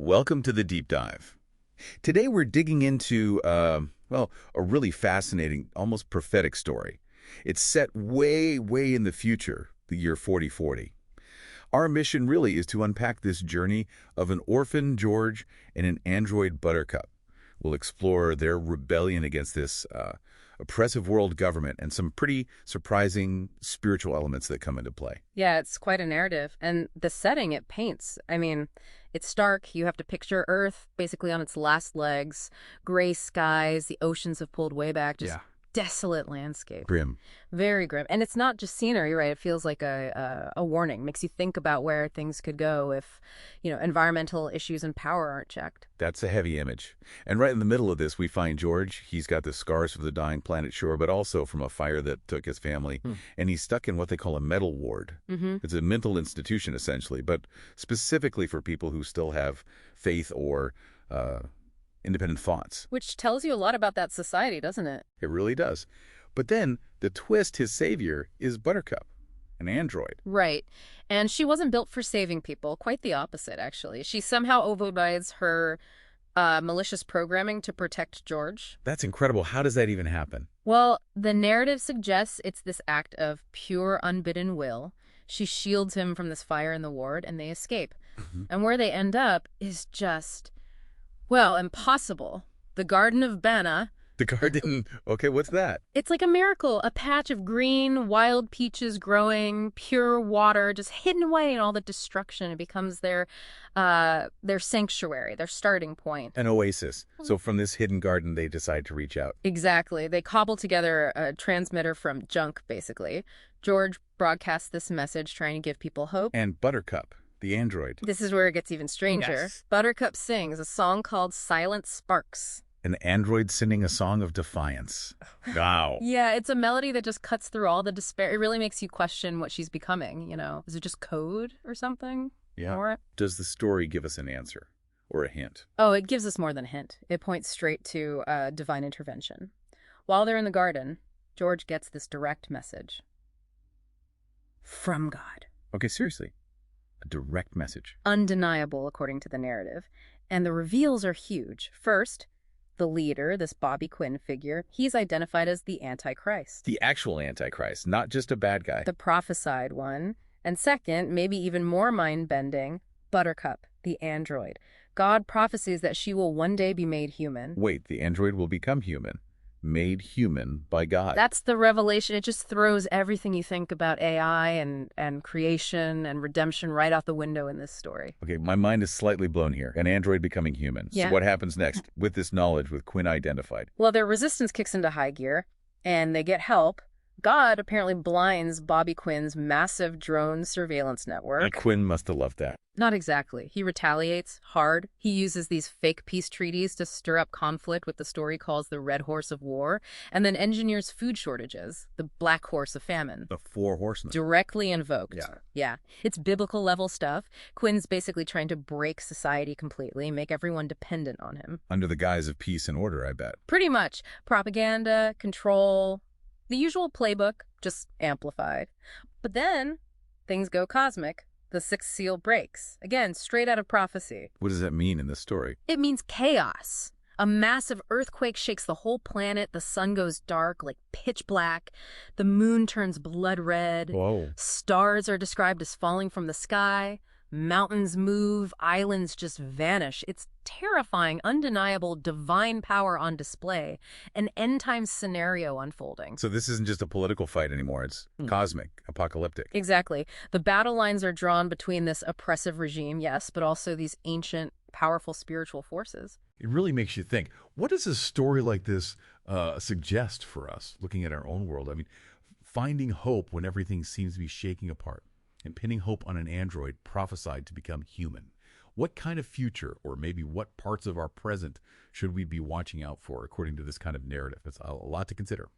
Welcome to the Deep Dive. Today we're digging into, well, a really fascinating, almost prophetic story. It's set way, way in the future, the year 4040. Our mission really is to unpack this journey of an orphan George and an android Buttercup. We'll explore their rebellion against this oppressive world government and some pretty surprising spiritual elements that come into play. Yeah, it's quite a narrative. And the setting it paints, it's stark. You have to picture Earth basically on its last legs, gray skies, the oceans have pulled way back, just desolate landscape. Grim. Very grim. And it's not just scenery, right? It feels like a warning. Makes you think about where things could go if, environmental issues and power aren't checked. That's a heavy image. And right in the middle of this, we find George. He's got the scars from the dying planet shore, but also from a fire that took his family. And he's stuck in what they call a mental ward. It's a mental institution, essentially, but specifically for people who still have faith or independent thoughts. Which tells you a lot about that society, doesn't it? It really does. But then the twist, his savior, is Buttercup, an android. Right. And she wasn't built for saving people. Quite the opposite, actually. She somehow overrides her malicious programming to protect George. That's incredible. How does that even happen? Well, the narrative suggests it's this act of pure unbidden will. She shields him from this fire in the ward, and they escape. And where they end up is just, well, impossible. The Garden of Bana. The garden. Okay, what's that? It's like a miracle. A patch of green, wild peaches growing, pure water, just hidden away in all the destruction. It becomes their sanctuary, their starting point. An oasis. So from this hidden garden, they decide to reach out. Exactly. They cobble together a transmitter from junk, basically. George broadcasts this message trying to give people hope. And Buttercup, the android. This is where it gets even stranger. Yes. Buttercup sings a song called Silent Sparks. An android singing a song of defiance. Wow. Yeah, it's a melody that just cuts through all the despair. It really makes you question what she's becoming, Is it just code or something? Yeah. Or... Does the story give us an answer or a hint? Oh, it gives us more than a hint. It points straight to divine intervention. While they're in the garden, George gets this direct message. From God. Okay, seriously. A direct message. Undeniable, according to the narrative. And the reveals are huge. First, the leader, this Bobby Quinn figure, he's identified as the Antichrist. The actual Antichrist, not just a bad guy. The prophesied one. And second, maybe even more mind-bending, Buttercup, the android. God prophesies that she will one day be made human. Wait, the android will become human. Made human by God. That's the revelation. It just throws everything you think about AI and creation and redemption right out the window in this story. Okay, my mind is slightly blown here. An android becoming human. Yeah. So what happens next with this knowledge with Quinn identified? Well, their resistance kicks into high gear, and they get help. God apparently blinds Bobby Quinn's massive drone surveillance network. And Quinn must have loved that. Not exactly. He retaliates hard. He uses these fake peace treaties to stir up conflict, what the story calls the Red Horse of War, and then engineers food shortages, the Black Horse of Famine. The Four Horsemen. Directly invoked. Yeah. It's biblical level stuff. Quinn's basically trying to break society completely, make everyone dependent on him. Under the guise of peace and order, I bet. Pretty much. Propaganda, control, the usual playbook, just amplified. But then things go cosmic. The sixth seal breaks. Again, straight out of prophecy. What does that mean in this story? It means chaos. A massive earthquake shakes the whole planet. The sun goes dark, like pitch black. The moon turns blood red. Whoa. Stars are described as falling from the sky. Mountains move, islands just vanish. It's terrifying, undeniable, divine power on display. An end-time scenario unfolding. So this isn't just a political fight anymore. It's cosmic, apocalyptic. Exactly. The battle lines are drawn between this oppressive regime, yes, but also these ancient, powerful spiritual forces. It really makes you think. What does a story like this suggest for us, looking at our own world? I mean, finding hope when everything seems to be shaking apart, and pinning hope on an android prophesied to become human. What kind of future, or maybe what parts of our present, should we be watching out for according to this kind of narrative? It's a lot to consider.